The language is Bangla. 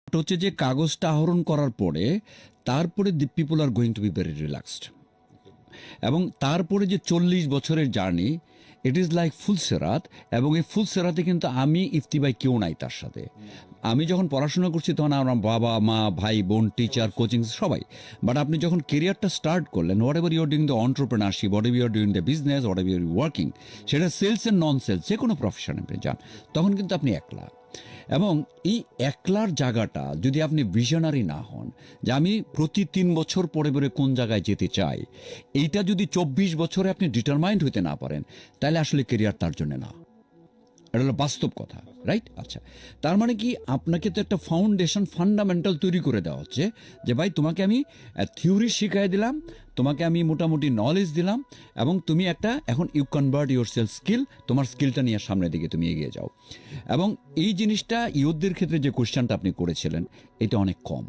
ওটা হচ্ছে যে কাগজটা আহরণ করার পরে তারপরে the people are going to be very relaxed, এবং তারপরে যে 40 বছরের জার্নি, ইট ইজ লাইক ফুলসেরাত। এবং এই ফুলসেরাতে কিন্তু আমি ইফতি ভাই কেউ নাই তার সাথে। আমি যখন পড়াশোনা করছি তখন আমার বাবা মা ভাই বোন টিচার কোচিং সবাই। বাট আপনি যখন কেরিয়ারটা স্টার্ট করলেন, what ever your doing the entrepreneurship, what ever your doing the business, what ever your working, সেটা সেলস অ্যান্ড নন সেলস যে কোনো প্রফেশনে আপনি যান, তখন কিন্তু আপনি একলা। এবং এই একলার জায়গাটা যদি আপনি ভিশনারি না হন, যে আমি প্রতি 3 বছর পরে পরে কোন জায়গায় যেতে চাই, এইটা যদি 24 বছরে আপনি ডিটারমাইন্ড হইতে না পারেন, তাহলে আসলে কেরিয়ার তার জন্য না। এটা হলো বাস্তব কথা, রাইট? আচ্ছা, তার মানে কি আপনাকে তো একটা ফাউন্ডেশন ফান্ডামেন্টাল তৈরি করে দেওয়া হচ্ছে যে ভাই তোমাকে আমি থিওরি শিখাই দিলাম, তোমাকে আমি মোটামুটি নলেজ দিলাম, এবং তুমি একটা এখন you convert yourself skill, তোমার স্কিলটা নিয়ে সামনের দিকে তুমি এগিয়ে যাও। এবং এই জিনিসটা ইউথদের ক্ষেত্রে যে কোশ্চেনটা আপনি করেছিলেন, এটা অনেক কম।